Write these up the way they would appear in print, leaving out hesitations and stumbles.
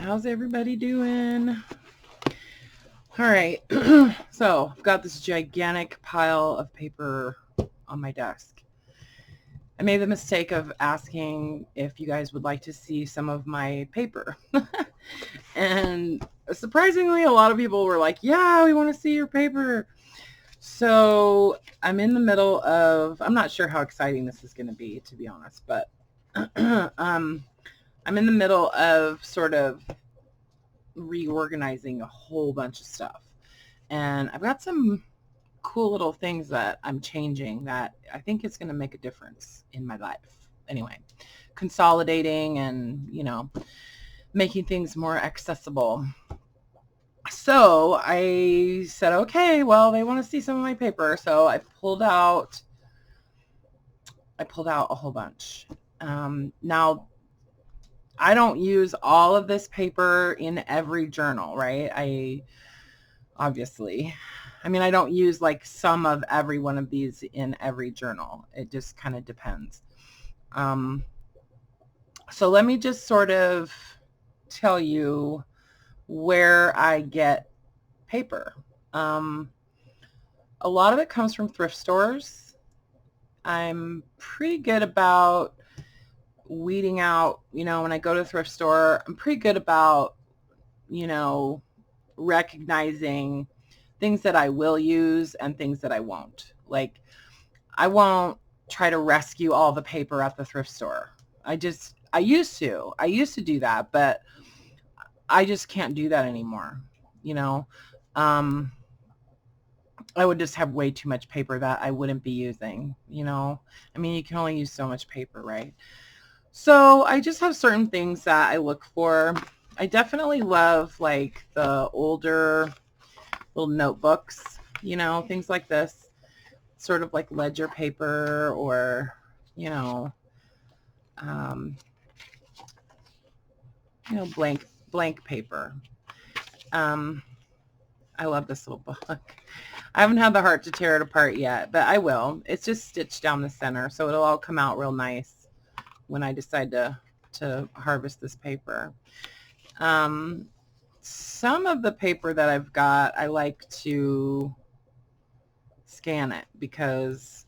How's everybody doing? All right. So I've got this gigantic pile of paper on my desk. I made the mistake of asking if you guys would like to see some of my paper. And surprisingly, a lot of people were like, yeah, we want to see your paper. So I'm in the middle of, I'm not sure how exciting this is going to be, to be honest, but I'm in the middle of sort of reorganizing a whole bunch of stuff. And I've got some cool little things that I'm changing that I think is going to make a difference in my life. Anyway, consolidating and, making things more accessible. So I said, okay, well, they want to see some of my paper. So I pulled out a whole bunch. Now, I don't use all of this paper in every journal, right? I don't use like some of every one of these in every journal. It just kind of depends. So let me just sort of tell you where I get paper. A lot of it comes from thrift stores. I'm pretty good about weeding out, when I go to the thrift store, I'm pretty good about, recognizing things that I will use and things that I won't. Like, I won't try to rescue all the paper at the thrift store. I used to do that, but I just can't do that anymore. I would just have way too much paper that I wouldn't be using, you can only use so much paper, right? So I just have certain things that I look for. I definitely love like the older little notebooks, things like this, sort of like ledger paper or, um, blank paper. I love this little book. I haven't had the heart to tear it apart yet, but I will. It's just stitched down the center, so it'll all come out real nice when I decide to harvest this paper. Some of the paper that I've got, I like to scan it because,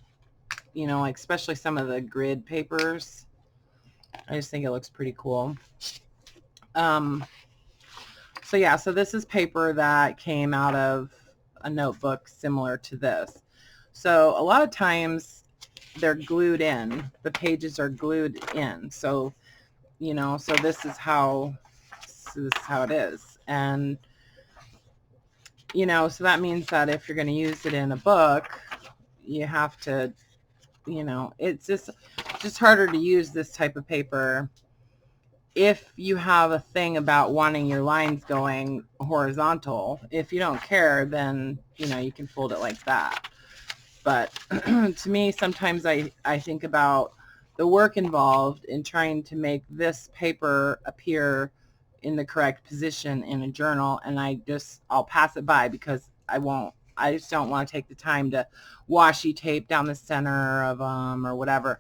like especially some of the grid papers, I just think it looks pretty cool. So this is paper that came out of a notebook similar to this. So a lot of times they're glued in. The pages are glued in. So, so this is how it is. And, so that means that if you're going to use it in a book, you have to, it's just harder to use this type of paper if you have a thing about wanting your lines going horizontal. If you don't care, then, you can fold it like that. But to me, sometimes I think about the work involved in trying to make this paper appear in the correct position in a journal, and I'll pass it by because I just don't want to take the time to washi tape down the center of them or whatever.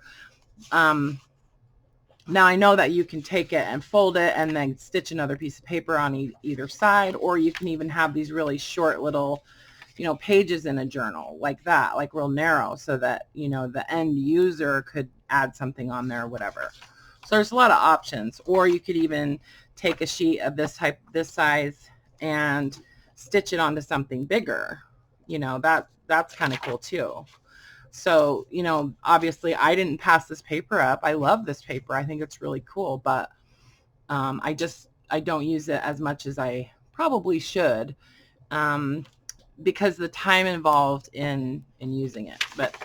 Now I know that you can take it and fold it and then stitch another piece of paper on either side, or you can even have these really short little, pages in a journal like that, like real narrow, so that, the end user could add something on there or whatever. So there's a lot of options. Or you could even take a sheet of this size and stitch it onto something bigger. That's kind of cool too. So, obviously I didn't pass this paper up. I love this paper. I think it's really cool, but I don't use it as much as I probably should, because the time involved in using it. But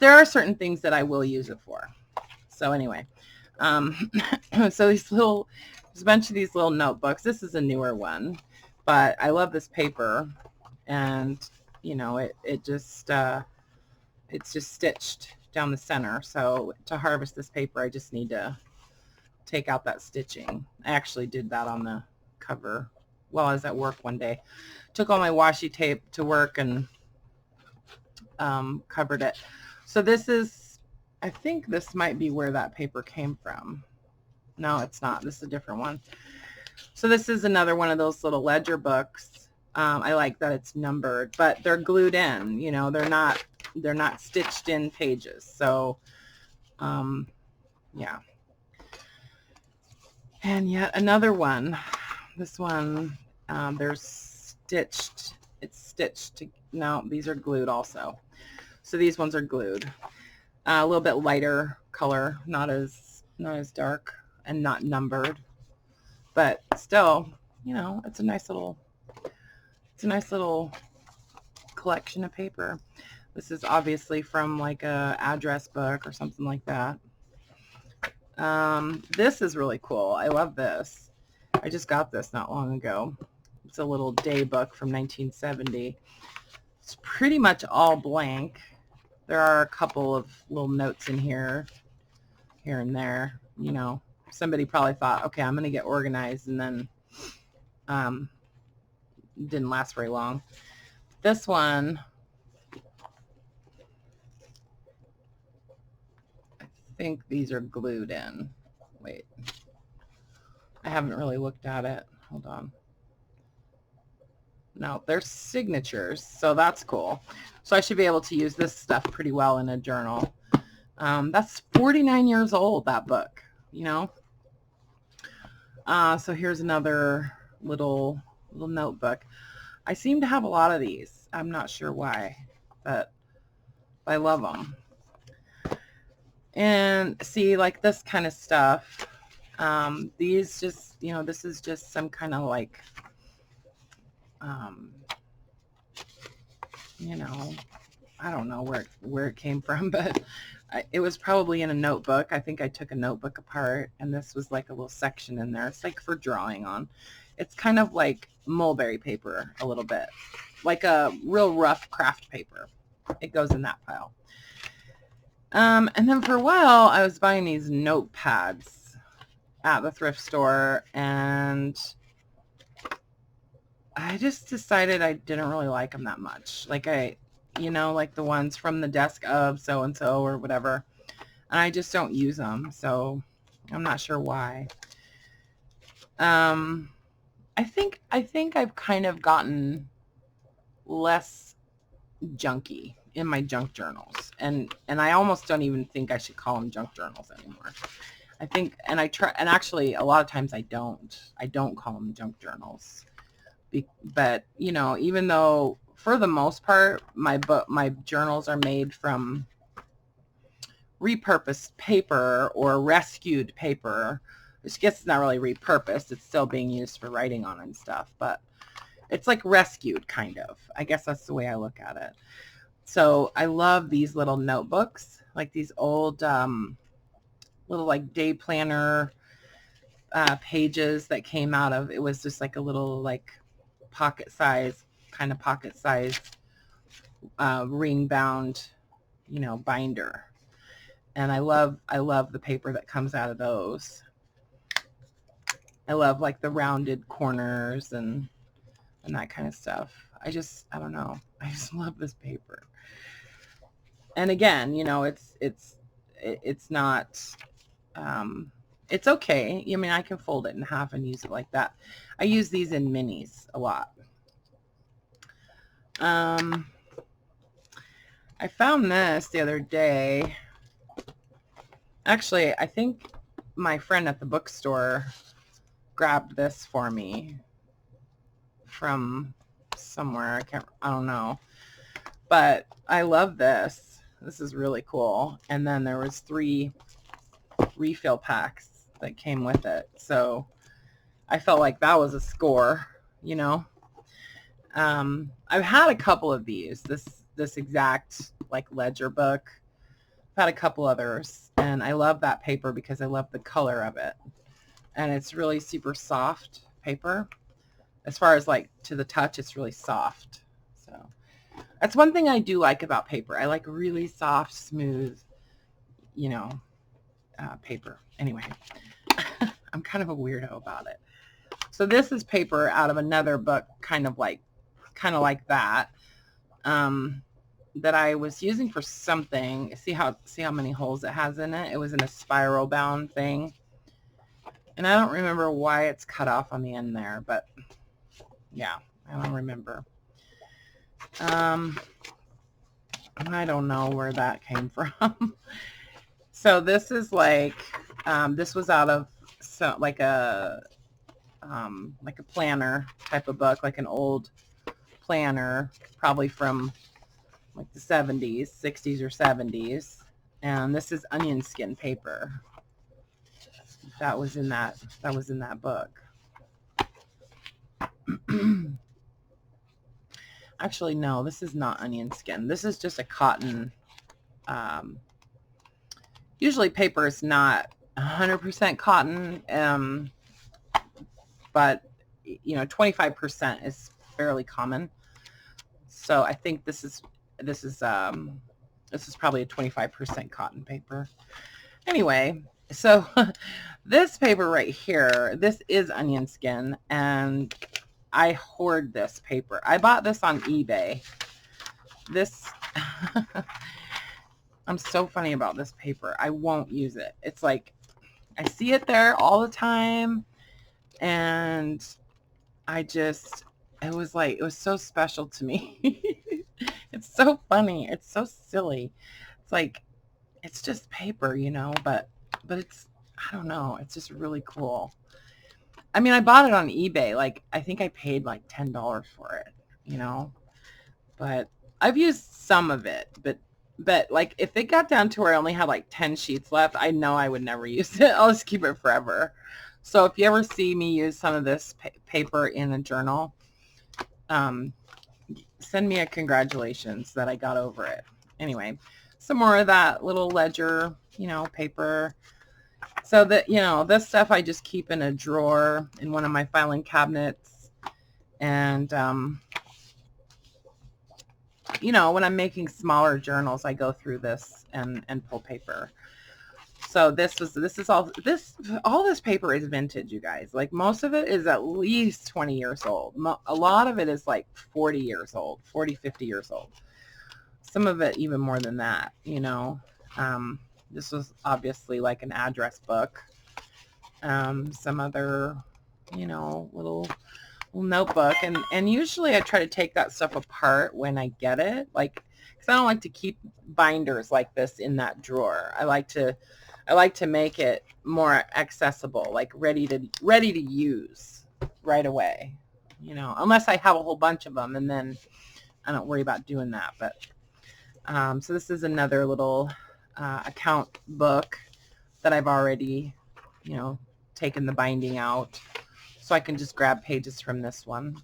there are certain things that I will use it for. So anyway, so there's a bunch of these little notebooks. This is a newer one, but I love this paper, and it's just stitched down the center. So to harvest this paper, I just need to take out that stitching. I actually did that on the cover while I was at work one day. Took all my washi tape to work and covered it. So this is, I think this might be where that paper came from. No, it's not. This is a different one. So this is another one of those little ledger books. I like that it's numbered, but they're glued in, you know, they're not stitched in pages. So, yeah. And yet another one. This one, they're stitched. It's stitched to, no, these are glued also. So these ones are glued. A little bit lighter color, not as dark and not numbered, but still, you know, it's a nice little collection of paper. This is obviously from like a address book or something like that. This is really cool. I love this. I just got this not long ago. It's a little day book from 1970. It's pretty much all blank. There are a couple of little notes in here and there. You know, somebody probably thought, okay, I'm going to get organized, and then didn't last very long. This one, I think these are glued in. Wait, I haven't really looked at it. Hold on. No, they're signatures, so that's cool. So I should be able to use this stuff pretty well in a journal. That's 49 years old, that book, you know. So here's another little notebook. I seem to have a lot of these. I'm not sure why, but I love them. And see, like this kind of stuff, these just, you know, this is just some kind of like, you know, I don't know where it came from, but it was probably in a notebook. I think I took a notebook apart, and this was like a little section in there. It's like for drawing on. It's kind of like mulberry paper a little bit, like a real rough craft paper. It goes in that pile. And then for a while, I was buying these notepads at the thrift store, and I just decided I didn't really like them that much. Like you know, like the ones from the desk of so-and-so or whatever. And I just don't use them, so I'm not sure why. I think I've kind of gotten less junky in my junk journals. And I almost don't even think I should call them junk journals anymore. I think, and I try, and actually a lot of times I don't call them junk journals. But, you know, even though for the most part, my journals are made from repurposed paper or rescued paper, which I guess it's not really repurposed. It's still being used for writing on and stuff, but it's like rescued kind of. I guess that's the way I look at it. So I love these little notebooks, like these old little like day planner pages that came out of, it was just like a little like pocket size ring bound, you know, binder. And I love the paper that comes out of those. I love like the rounded corners and that kind of stuff. I don't know. I just love this paper. And again, you know, it's not, it's okay. I mean, I can fold it in half and use it like that. I use these in minis a lot. I found this the other day. Actually, I think my friend at the bookstore grabbed this for me from somewhere. I don't know. But I love this. This is really cool. And then there was 3 refill packs that came with it. So I felt like that was a score, you know. I've had a couple of these, this exact like ledger book. I've had a couple others, and I love that paper because I love the color of it. And it's really super soft paper. As far as like to the touch, it's really soft. So that's one thing I do like about paper. I like really soft, smooth, you know, paper. Anyway, I'm kind of a weirdo about it. So this is paper out of another book, kind of like that, that I was using for something. See how many holes it has in it? It was in a spiral bound thing. And I don't remember why it's cut off on the end there, but yeah, I don't remember. I don't know where that came from. So this is like, this was out of like a planner type of book, like an old planner, probably from like the 70s, 60s or 70s. And this is onion skin paper. That was in that book. Actually, no, this is not onion skin. This is just a cotton. Usually paper is not 100% cotton, but 25% is fairly common. So I think this is probably a 25% cotton paper. Anyway, so this paper right here, this is onion skin, and I hoard this paper. I bought this on eBay. This, I'm so funny about this paper. I won't use it. It's like, I see it there all the time, and it was so special to me. It's so funny. It's so silly. It's like, it's just paper, but it's, I don't know. It's just really cool. I mean, I bought it on eBay. Like, I think I paid like $10 for it, but I've used some of it, but like if it got down to where I only had like 10 sheets left, I know I would never use it. I'll just keep it forever. So if you ever see me use some of this paper in a journal, send me a congratulations that I got over it. Anyway, some more of that little ledger, paper. So that, this stuff I just keep in a drawer in one of my filing cabinets. And, when I'm making smaller journals, I go through this and pull paper. So all this paper is vintage, you guys. Like, most of it is at least 20 years old. A lot of it is like 40 years old, 40, 50 years old. Some of it even more than that, this was obviously like an address book. Some other, little notebook. And usually I try to take that stuff apart when I get it. Like, because I don't like to keep binders like this in that drawer. I like to make it more accessible, like ready to use right away, unless I have a whole bunch of them, and then I don't worry about doing that. But so this is another little account book that I've already, taken the binding out, so I can just grab pages from this one.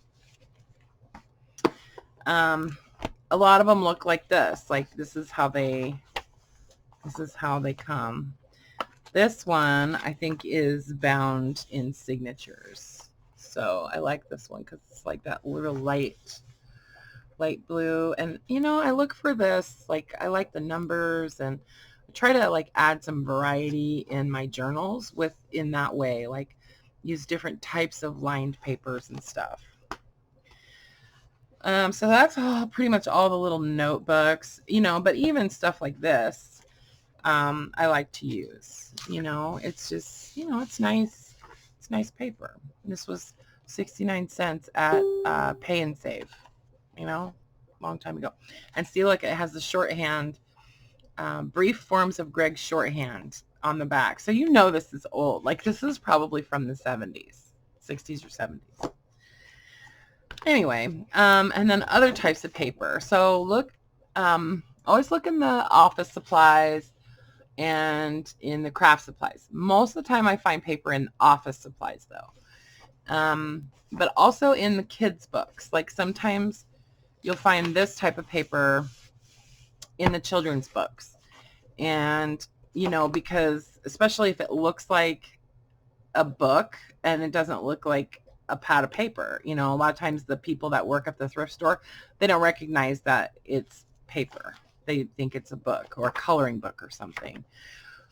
A lot of them look like this. Like, this is how they come. This one I think is bound in signatures, so I like this one because it's like that little light blue. And I look for this, like, I like the numbers, and I try to like add some variety in my journals in that way, like use different types of lined papers and stuff. So that's pretty much all the little notebooks, but even stuff like this, I like to use. It's just, it's nice. It's nice paper. This was 69 cents at Pay and Save, long time ago. And see, look, it has the shorthand, brief forms of Greg's shorthand on the back. So this is old. Like, this is probably from the 70s, 60s or 70s. Anyway, and then other types of paper. So look, always look in the office supplies and in the craft supplies. Most of the time I find paper in office supplies though. But also in the kids' books. Like, sometimes you'll find this type of paper in the children's books. And, because especially if it looks like a book and it doesn't look like a pad of paper, a lot of times the people that work at the thrift store, they don't recognize that it's paper. They think it's a book or a coloring book or something.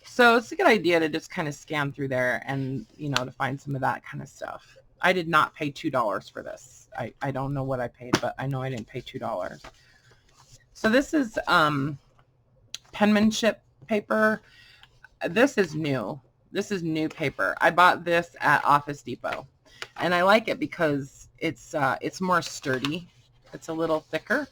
So it's a good idea to just kind of scan through there and, to find some of that kind of stuff. I did not pay $2 for this. I don't know what I paid, but I know I didn't pay $2. So this is penmanship paper. This is new. This is new paper. I bought this at Office Depot, and I like it because it's more sturdy. It's a little thicker.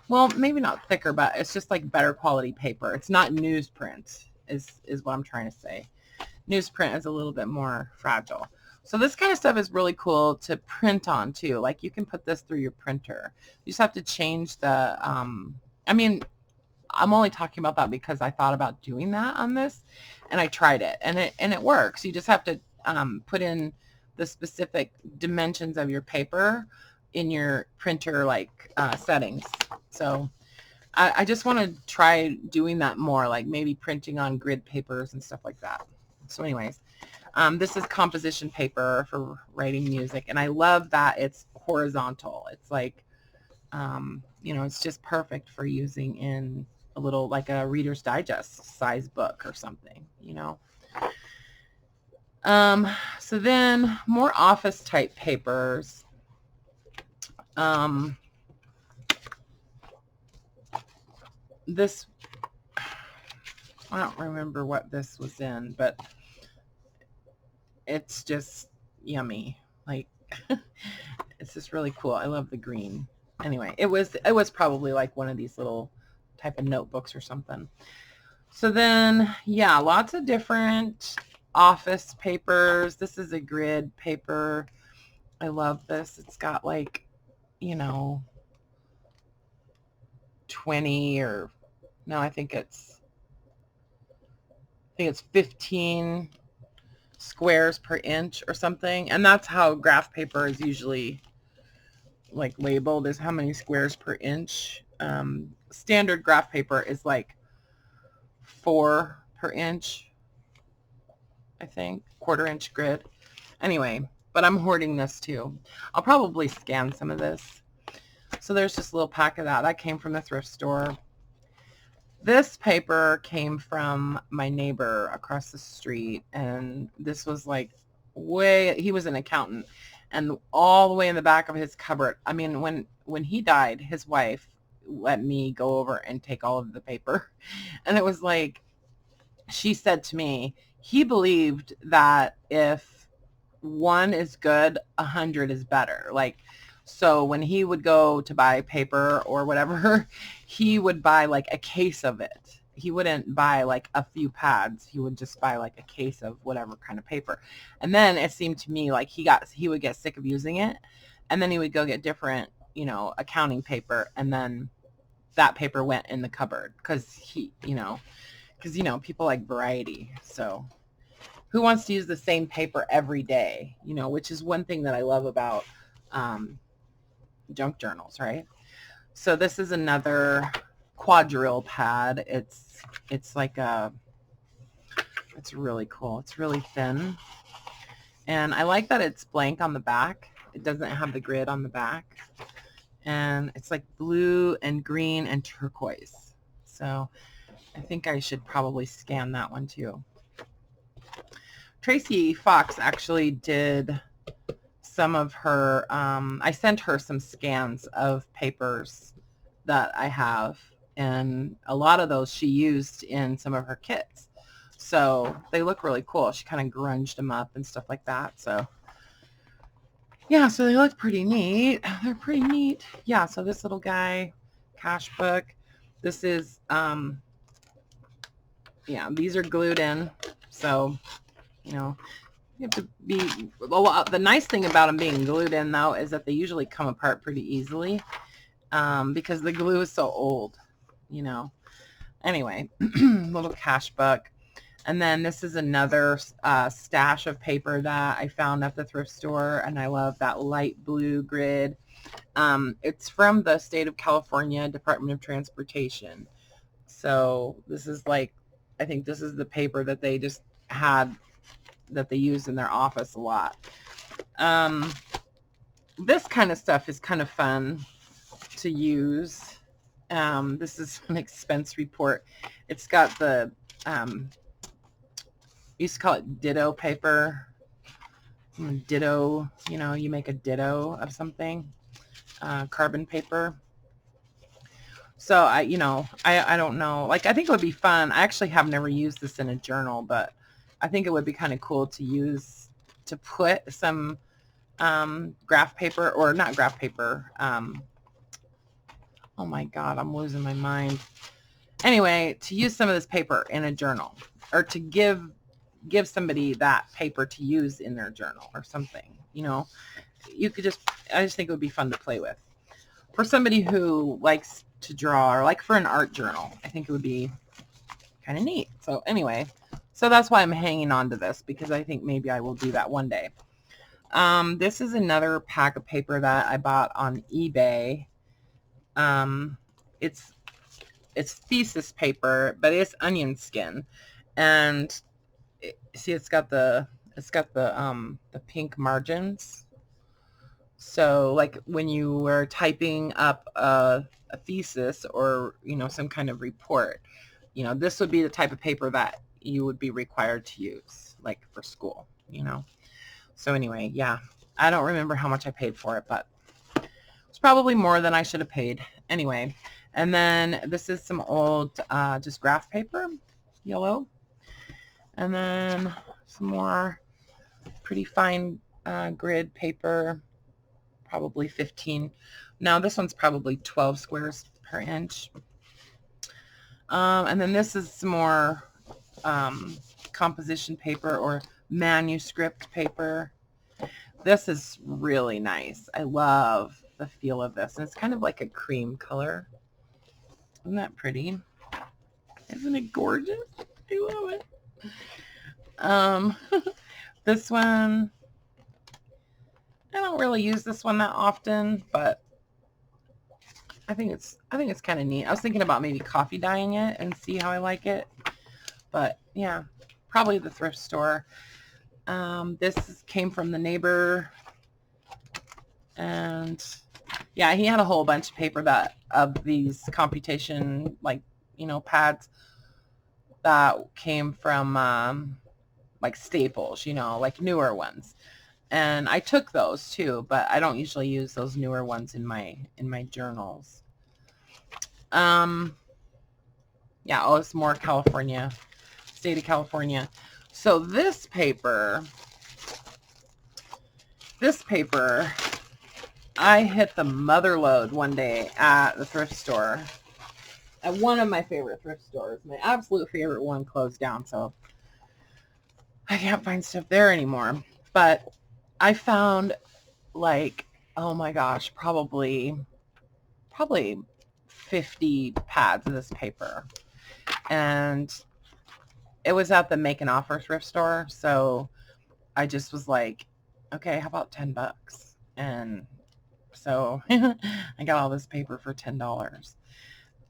Well, maybe not thicker, but it's just like better quality paper. It's not newsprint, is what I'm trying to say. Newsprint is a little bit more fragile. So this kind of stuff is really cool to print on too. Like you can put this through your printer. You just have to change the, I mean, I'm only talking about that because I thought about doing that on this, and I tried it, and it works. You just have to put in the specific dimensions of your paper in your printer like settings. So I just want to try doing that more, like maybe printing on grid papers and stuff like that. So anyways, this is composition paper for writing music, and I love that it's horizontal. It's like, you know, it's just perfect for using in a little, like a Reader's Digest size book or something, you know. So then more office type papers. This, I don't remember what this was in, but it's just yummy. Like, it's just really cool. I love the green. Anyway, it was probably like one of these little type of notebooks or something. So then, yeah, lots of different office papers. This is a grid paper. I love this. It's got like, you know, 20 or no, I think it's 15 squares per inch or something. And that's how graph paper is usually like labeled, is how many squares per inch. Standard graph paper is like 4 per inch, I think, 1/4 inch grid. Anyway, but I'm hoarding this too. I'll probably scan some of this. So there's just a little pack of that. That came from the thrift store. This paper came from my neighbor across the street, and this was like he was an accountant, and all the way in the back of his cupboard. I mean, when he died, his wife let me go over and take all of the paper, and it was like, she said to me, he believed that if 1 is good, 100 is better. Like, so when he would go to buy paper or whatever, he would buy like a case of it. He wouldn't buy like a few pads. He would just buy like a case of whatever kind of paper. And then it seemed to me like he would get sick of using it, and then he would go get different, you know, accounting paper, and then that paper went in the cupboard because people like variety. So who wants to use the same paper every day, you know, which is one thing that I love about junk journals, right? So this is another quadrille pad. It's like it's really cool. It's really thin. And I like that it's blank on the back. It doesn't have the grid on the back. And it's like blue and green and turquoise. So I think I should probably scan that one too. Tracy Fox actually did some of her, I sent her some scans of papers that I have, and a lot of those she used in some of her kits. So they look really cool. She kind of grunged them up and stuff like that. So yeah, so they look pretty neat. They're pretty neat. Yeah, so this little guy, cash book. This is, yeah, these are glued in. So, you know, you have to be, well, the nice thing about them being glued in, though, is that they usually come apart pretty easily because the glue is so old, you know. Anyway, little cash book. And then this is another stash of paper that I found at the thrift store, and I love that light blue grid. It's from the state of California Department of Transportation. So this is like, I think this is the paper that they just had, that they use in their office a lot. This kind of stuff is kind of fun to use. This is an expense report. It's got the, used to call it ditto paper. Ditto, you know, you make a ditto of something. Carbon paper. So I don't know. Like, I think it would be fun. I actually have never used this in a journal, but I think it would be kind of cool to use, to put some graph paper, or not graph paper. Oh my God, I'm losing my mind. Anyway, to use some of this paper in a journal, or to give somebody that paper to use in their journal or something, you know. You could just, I just think it would be fun to play with. For somebody who likes to draw, or like for an art journal, I think it would be kind of neat. So anyway, so that's why I'm hanging on to this, because I think maybe I will do that one day. This is another pack of paper that I bought on eBay. It's thesis paper, but it's onion skin, and see, it's got the pink margins. So like when you were typing up a thesis, or, you know, some kind of report, you know, this would be the type of paper that you would be required to use, like for school, you know. So anyway, yeah, I don't remember how much I paid for it, but it's probably more than I should have paid. Anyway, and then this is some old just graph paper, yellow. And then some more pretty fine grid paper, probably 15. Now this one's probably 12 squares per inch. And then this is some more composition paper, or manuscript paper. This is really nice. I love the feel of this. And it's kind of like a cream color. Isn't that pretty? Isn't it gorgeous? I love it. This one, I don't really use this one that often, but I think it's kind of neat. I was thinking about maybe coffee dyeing it and see how I like it. But yeah, probably the thrift store. This came from the neighbor, and yeah, he had a whole bunch of paper of these computation, like, you know, pads that came from like Staples, you know, like newer ones. And I took those too, but I don't usually use those newer ones in my journals. Yeah, oh, it's more California, state of California. So this paper, I hit the mother lode one day at the thrift store, at one of my favorite thrift stores. My absolute favorite one closed down, so I can't find stuff there anymore. But I found, like, oh my gosh, probably 50 pads of this paper. And it was at the Make an Offer thrift store, so I just was like, okay, how about $10? And so I got all this paper for $10.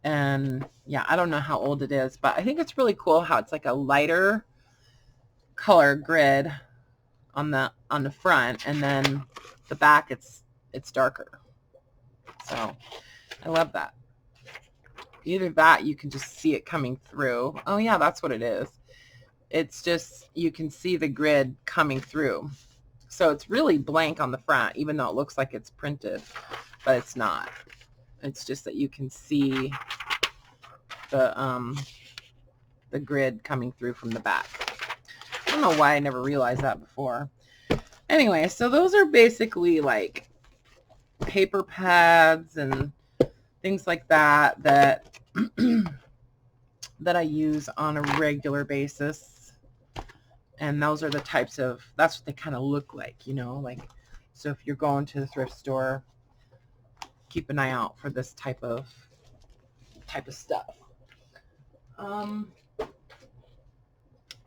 And yeah, I don't know how old it is, but I think it's really cool how it's like a lighter color grid on the front, and then the back it's darker. So I love that. Either that, you can just see it coming through. Oh yeah, that's what it is. It's just, you can see the grid coming through. So it's really blank on the front, even though it looks like it's printed, but it's not. It's just that you can see the grid coming through from the back. I don't know why I never realized that before. Anyway, so those are basically like paper pads and things like that that I use on a regular basis. And those are the types of, that's what they kind of look like, you know, like, so if you're going to the thrift store, keep an eye out for this type of stuff.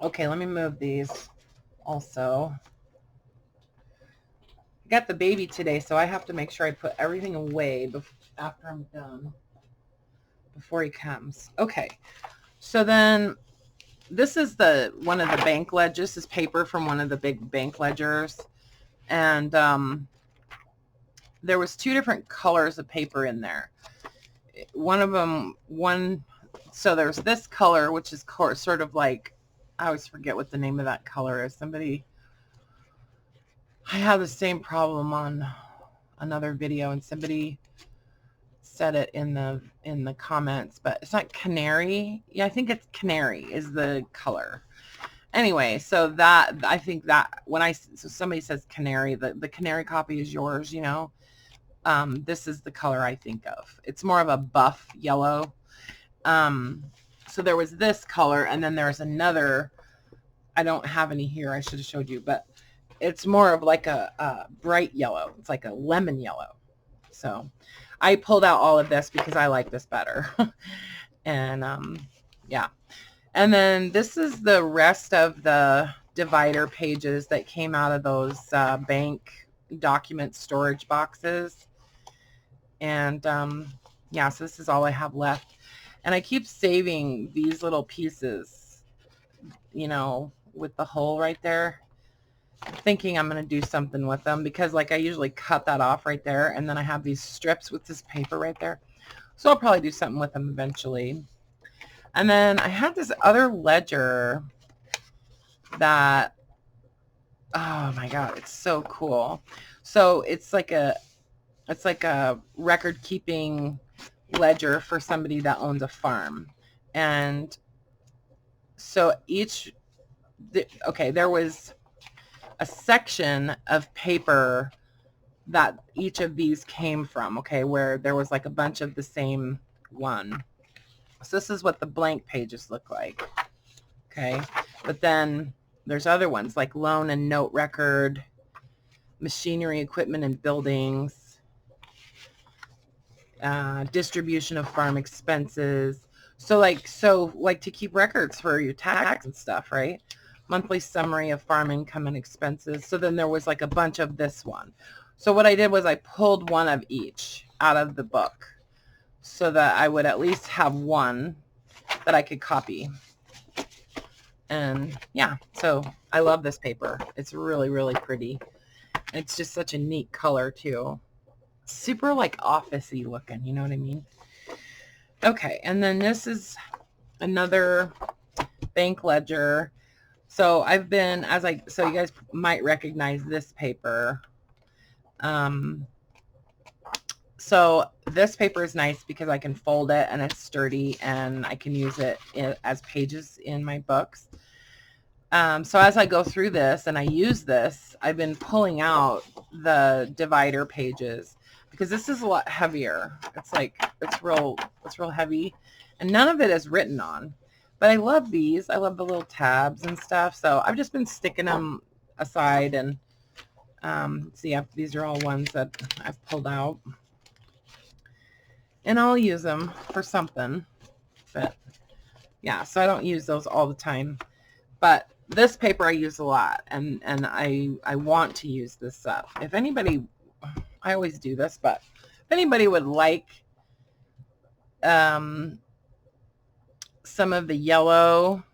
Okay, let me move these also. I got the baby today, so I have to make sure I put everything away after I'm done, before he comes. Okay, so then this is one of the bank ledgers. This is paper from one of the big bank ledgers. And there was 2 different colors of paper in there. So there's this color, which is sort of like, I always forget what the name of that color is. I have the same problem on another video, and somebody said it in the comments, but it's not canary. Yeah, I think it's canary is the color. Anyway, so that, I think that when so somebody says canary, the canary copy is yours, you know. This is the color I think of. It's more of a buff yellow. So there was this color, and then there's another, I don't have any here, I should have showed you, but it's more of like a bright yellow. It's like a lemon yellow. So I pulled out all of this because I like this better. And yeah. And then this is the rest of the divider pages that came out of those bank document storage boxes. And yeah, so this is all I have left. And I keep saving these little pieces, you know, with the hole right there, thinking I'm going to do something with them, because like I usually cut that off right there, and then I have these strips with this paper right there. So I'll probably do something with them eventually. And then I had this other ledger that, oh my God, it's so cool. So it's like a record keeping ledger for somebody that owns a farm. And so there was a section of paper that each of these came from, okay, where there was like a bunch of the same one. So this is what the blank pages look like, okay? But then there's other ones like loan and note record, machinery, equipment, and buildings, distribution of farm expenses. So like to keep records for your tax and stuff, right? Monthly summary of farm income and expenses. So then there was like a bunch of this one. So what I did was I pulled one of each out of the book so that I would at least have one that I could copy. And yeah, so I love this paper. It's really, really pretty. It's just such a neat color too. Super like office-y looking, you know what I mean? Okay, and then this is another bank ledger. So I've been, so you guys might recognize this paper. So this paper is nice because I can fold it and it's sturdy and I can use it as pages in my books. So as I go through this and I use this, I've been pulling out the divider pages because this is a lot heavier. It's real heavy, and none of it is written on. But I love these. I love the little tabs and stuff. So I've just been sticking them aside, and see, these are all ones that I've pulled out, and I'll use them for something. But yeah, so I don't use those all the time, but this paper I use a lot, and I want to use this up. If anybody, I always do this, but if anybody would like some of the yellow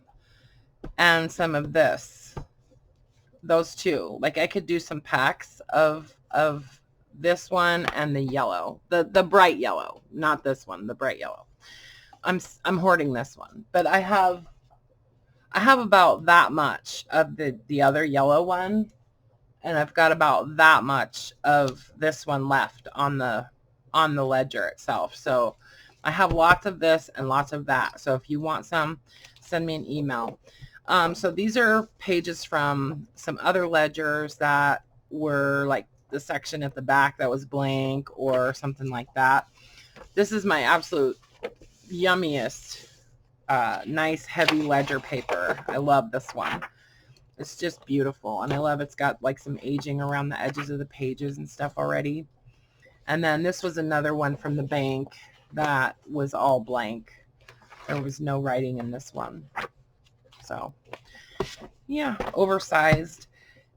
and some of this, those two, like I could do some packs of this one and the yellow, the bright yellow, not this one, the bright yellow. I'm hoarding this one, but I have about that much of the other yellow one, and I've got about that much of this one left on the ledger itself. So I have lots of this and lots of that. So if you want some, send me an email. So these are pages from some other ledgers that were like the section at the back that was blank or something like that. This is my absolute yummiest, nice heavy ledger paper. I love this one. It's just beautiful, and I love it's got like some aging around the edges of the pages and stuff already. And then this was another one from the bank that was all blank. There was no writing in this one. So yeah, oversized.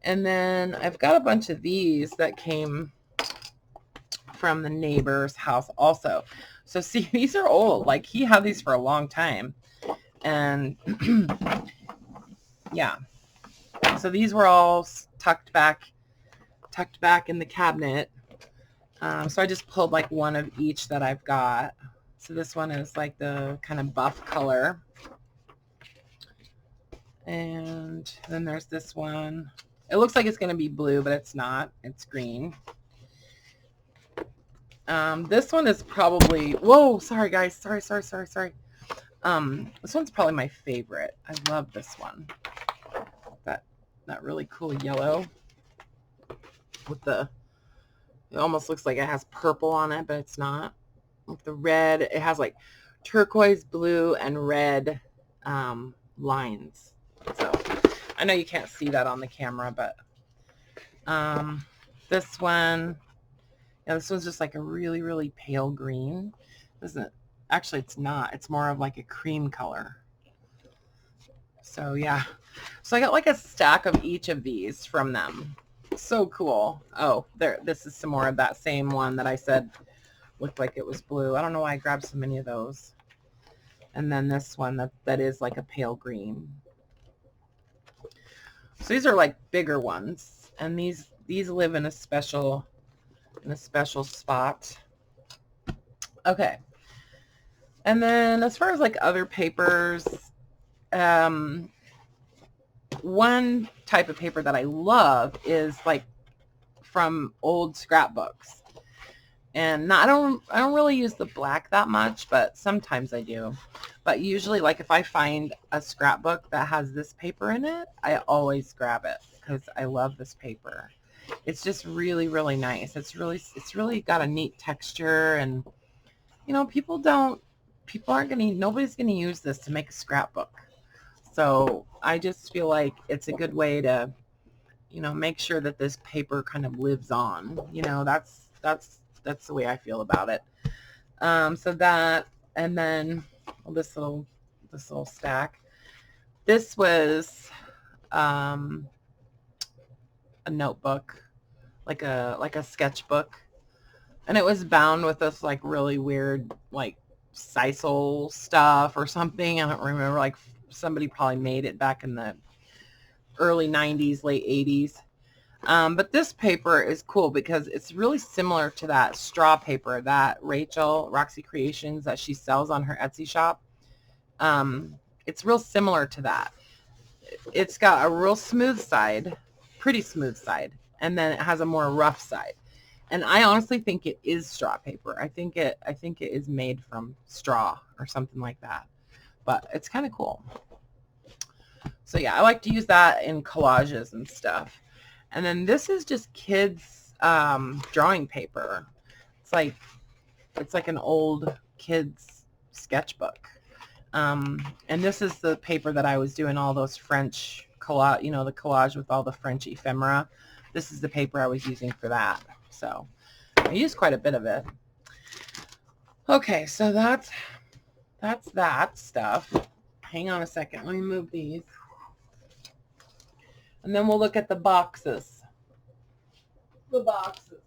And then I've got a bunch of these that came from the neighbor's house also. So see, these are old. Like he had these for a long time. And yeah. So these were all tucked back in the cabinet. So I just pulled like one of each that I've got. So this one is like the kind of buff color. And then there's this one. It looks like it's going to be blue, but it's not. It's green. This one is probably, whoa, sorry guys. Sorry. This one's probably my favorite. I love this one. that really cool yellow with the, it almost looks like it has purple on it, but it's not. With the red, it has like turquoise, blue, and red lines. So I know you can't see that on the camera, but this one, yeah, this one's just like a really, really pale green. Isn't actually, it's not. It's more of like a cream color. So yeah. So I got like a stack of each of these from them. So cool. Oh, there. This is some more of that same one that I said looked like it was blue. I don't know why I grabbed so many of those. And then this one that is like a pale green. So these are like bigger ones, and these live in a special spot. Okay. And then as far as like other papers, one type of paper that I love is like from old scrapbooks. And I don't really use the black that much, but sometimes I do. But usually, like if I find a scrapbook that has this paper in it, I always grab it because I love this paper. It's just really, really nice. It's really got a neat texture, and you know, nobody's gonna use this to make a scrapbook. So I just feel like it's a good way to, you know, make sure that this paper kind of lives on. You know, that's the way I feel about it. So that, and then this little stack. This was a notebook, like a sketchbook, and it was bound with this like really weird like sisal stuff or something. I don't remember. Like somebody probably made it back in the early 90s, late 80s. But this paper is cool because it's really similar to that straw paper that Roxy Creations, that she sells on her Etsy shop. It's real similar to that. It's got a real smooth side, pretty smooth side, and then it has a more rough side. And I honestly think it is straw paper. I think it is made from straw or something like that. But it's kind of cool. So yeah, I like to use that in collages and stuff. And then this is just kids drawing paper. It's like an old kids sketchbook. And this is the paper that I was doing all those French collage, you know, the collage with all the French ephemera. This is the paper I was using for that. So I used quite a bit of it. Okay, so that's that stuff. Hang on a second. Let me move these. And then we'll look at the boxes. The boxes.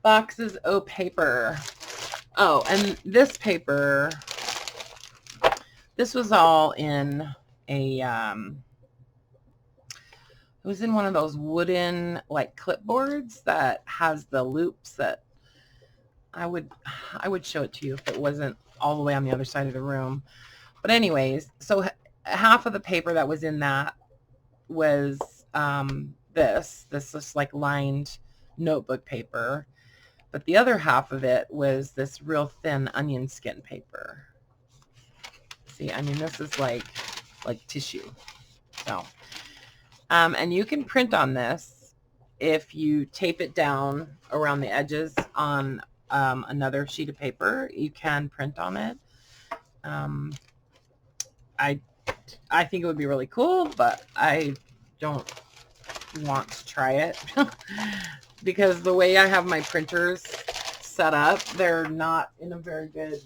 Boxes, oh, paper. Oh, and this paper, this was all in a, it was in one of those wooden, like, clipboards that has the loops that I would show it to you if it wasn't all the way on the other side of the room. But anyways, so half of the paper that was in that was this was like lined notebook paper, but the other half of it was this real thin onion skin paper. See, I mean, this is like tissue. So and you can print on this if you tape it down around the edges on another sheet of paper. You can print on it. I think it would be really cool, but I don't want to try it because the way I have my printers set up, they're not in a very good,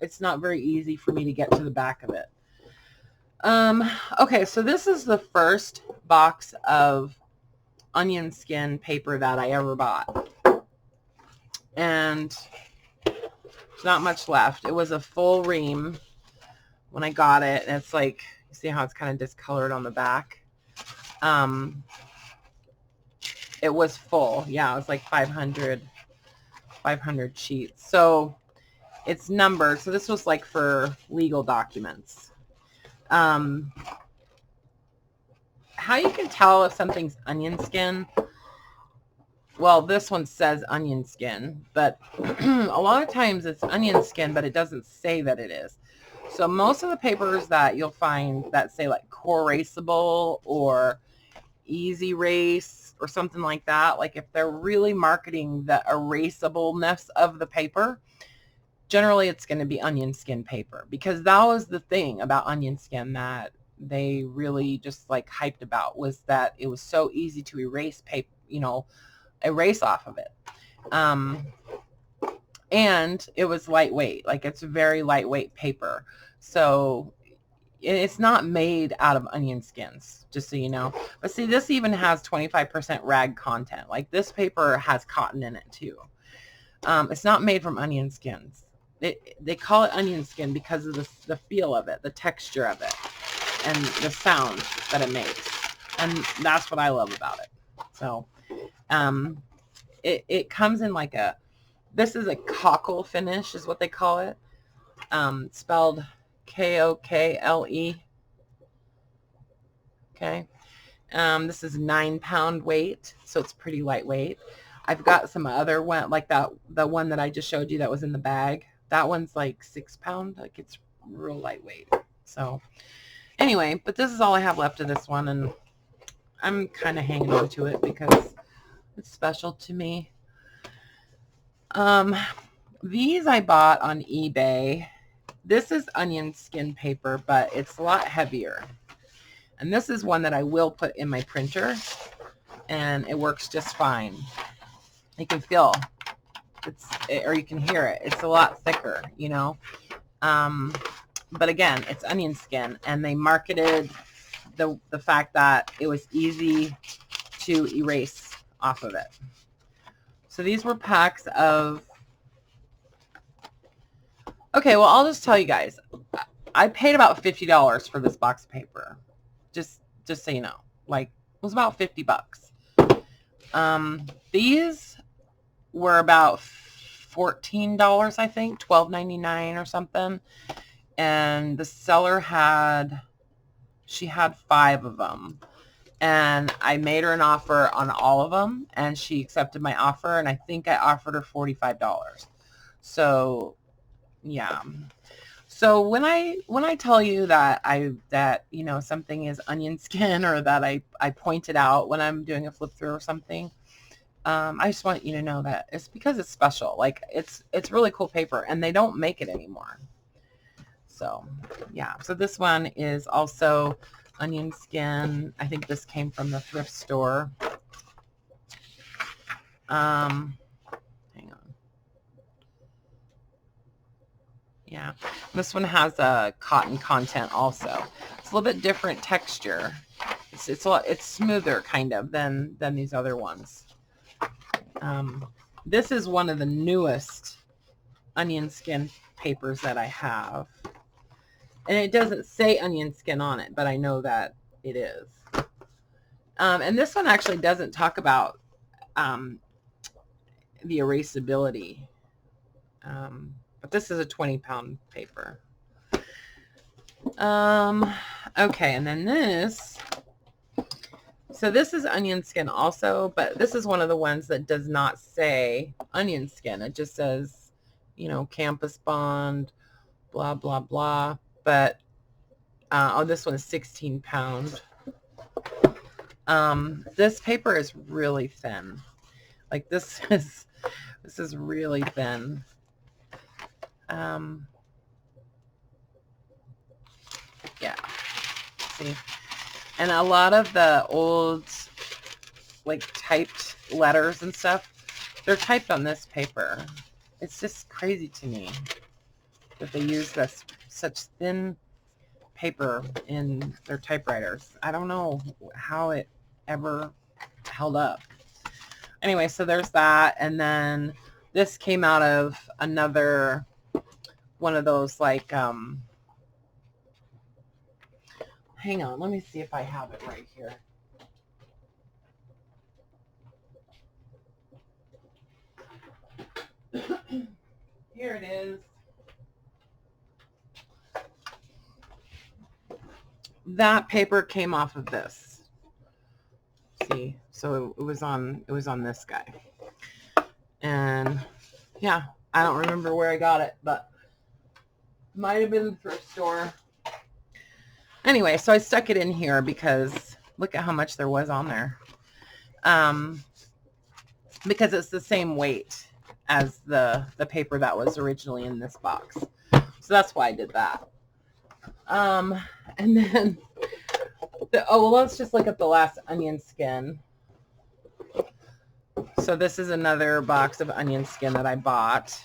it's not very easy for me to get to the back of it. Okay, so this is the first box of onion skin paper that I ever bought. And there's not much left. It was a full ream when I got it, and it's like, you see how it's kind of discolored on the back. It was full. Yeah, it was like 500 sheets. So it's numbered. So this was like for legal documents. How you can tell if something's onion skin? Well, this one says onion skin, but a lot of times it's onion skin, but it doesn't say that it is. So most of the papers that you'll find that say like core erasable or easy erase or something like that, like if they're really marketing the erasableness of the paper, generally it's going to be onion skin paper, because that was the thing about onion skin that they really just like hyped about, was that it was so easy to erase paper, erase off of it. And it was lightweight, like it's very lightweight paper. So it's not made out of onion skins, just so you know. But see, this even has 25% rag content. Like this paper has cotton in it too. It's not made from onion skins. They call it onion skin because of the feel of it, the texture of it, and the sound that it makes. And that's what I love about it. So it comes in like this is a cockle finish is what they call it. Spelled Kokle. Okay. This is 9-pound weight, so it's pretty lightweight. I've got some other one like that, the one that I just showed you that was in the bag. That one's like 6 pound. Like it's real lightweight. So anyway, but this is all I have left of this one, and I'm kind of hanging on to it because it's special to me. These I bought on eBay. This is onion skin paper, but it's a lot heavier. And this is one that I will put in my printer, and it works just fine. You can feel or you can hear it. It's a lot thicker, But again, it's onion skin, and they marketed the fact that it was easy to erase off of it. So these were packs of, okay, well, I'll just tell you guys, I paid about $50 for this box of paper. Just so you know, like it was about $50. These were about $14, I think, $12.99 or something. And the seller she had 5 of them. And I made her an offer on all of them, and she accepted my offer, and I think I offered her $45. So, yeah. So when I tell you that something is onion skin, or that I point it out when I'm doing a flip through or something, I just want you to know that it's because it's special. Like it's really cool paper, and they don't make it anymore. So yeah. So this one is also onion skin. I think this came from the thrift store. Hang on. Yeah, this one has a cotton content also. It's a little bit different texture. It's smoother kind of than these other ones. This is one of the newest onion skin papers that I have. And it doesn't say onion skin on it, but I know that it is. And this one actually doesn't talk about the erasability. But this is a 20-pound paper. Okay, and then this. So this is onion skin also, but this is one of the ones that does not say onion skin. It just says, Campus Bond, blah, blah, blah. But, this one is 16 pound. This paper is really thin. Like this is really thin. Yeah. See? And a lot of the old, like, typed letters and stuff, they're typed on this paper. It's just crazy to me that they use such thin paper in their typewriters. I don't know how it ever held up. Anyway, so there's that. And then this came out of another one of those, like, hang on, let me see if I have it right here. Here it is. That paper came off of this. See, so it was on this guy. And yeah, I don't remember where I got it, but Might have been the thrift store. Anyway, so I stuck it in here because look at how much there was on there. Because it's the same weight as the paper that was originally in this box. So that's why I did that. And then, let's just look at the last onion skin. So this is another box of onion skin that I bought.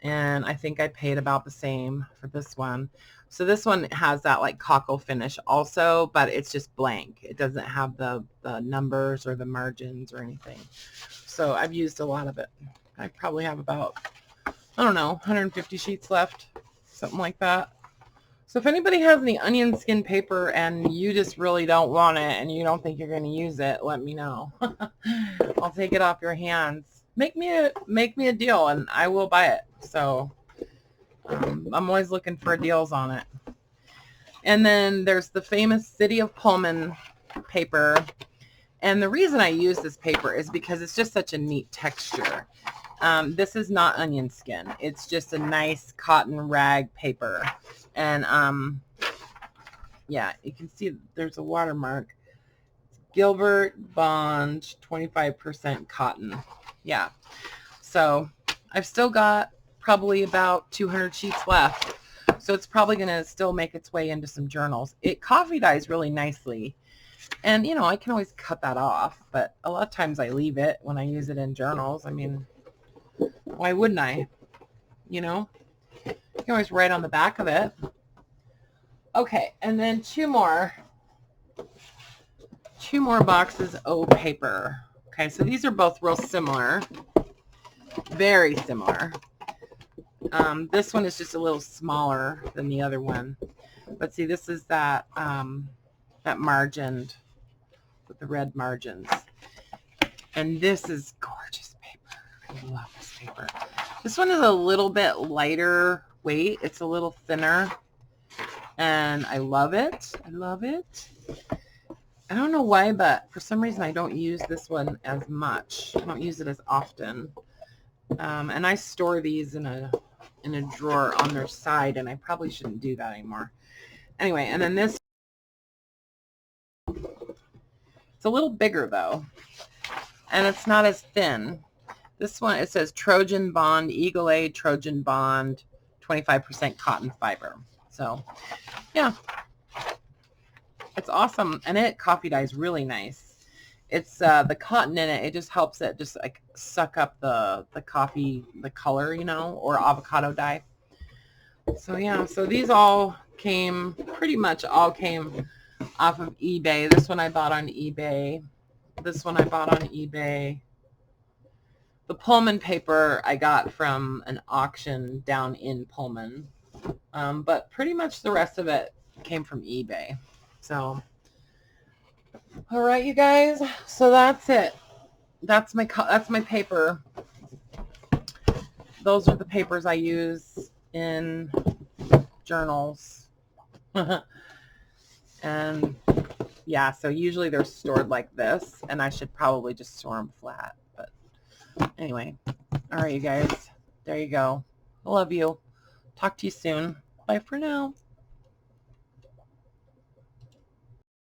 And I think I paid about the same for this one. So this one has that like cockle finish also, but it's just blank. It doesn't have the numbers or the margins or anything. So I've used a lot of it. I probably have about, I don't know, 150 sheets left, something like that. So if anybody has any onion skin paper and you just really don't want it and you don't think you're going to use it, let me know. I'll take it off your hands. Make me a deal and I will buy it. So I'm always looking for deals on it. And then there's the famous City of Pullman paper. And the reason I use this paper is because it's just such a neat texture. This is not onion skin. It's just a nice cotton rag paper. And yeah, you can see there's a watermark. Gilbert Bond 25% cotton. Yeah. So I've still got probably about 200 sheets left. So it's probably going to still make its way into some journals. It coffee dyes really nicely. And, you know, I can always cut that off. But a lot of times I leave it when I use it in journals. I mean, why wouldn't I? You know? You can always write on the back of it. Okay, and then two more boxes of paper. Okay, so these are both real similar. Very similar. This one is just a little smaller than the other one. But see, this is that margined with the red margins. And this is gorgeous paper. I love this paper. This one is a little bit lighter weight. It's a little thinner. And I love it. I love it. I don't know why, but for some reason I don't use this one as much. I don't use it as often. And I store these in a drawer on their side, and I probably shouldn't do that anymore. Anyway, and then this, it's a little bigger though, and it's not as thin. This one, it says Trojan Bond, Eagle A Trojan Bond, 25% cotton fiber. So, yeah, it's awesome, and it coffee dyes really nice. It's the cotton in it. It just helps it just like suck up the coffee, the color, you know, or avocado dye. So yeah, so these all came, pretty much all came off of eBay. This one I bought on eBay. This one I bought on eBay. The Pullman paper I got from an auction down in Pullman. But pretty much the rest of it came from eBay. So, all right, you guys. So that's it. That's my paper. Those are the papers I use in journals. And yeah, so usually they're stored like this, and I should probably just store them flat. But anyway, all right, you guys. There you go. I love you. Talk to you soon. Bye for now.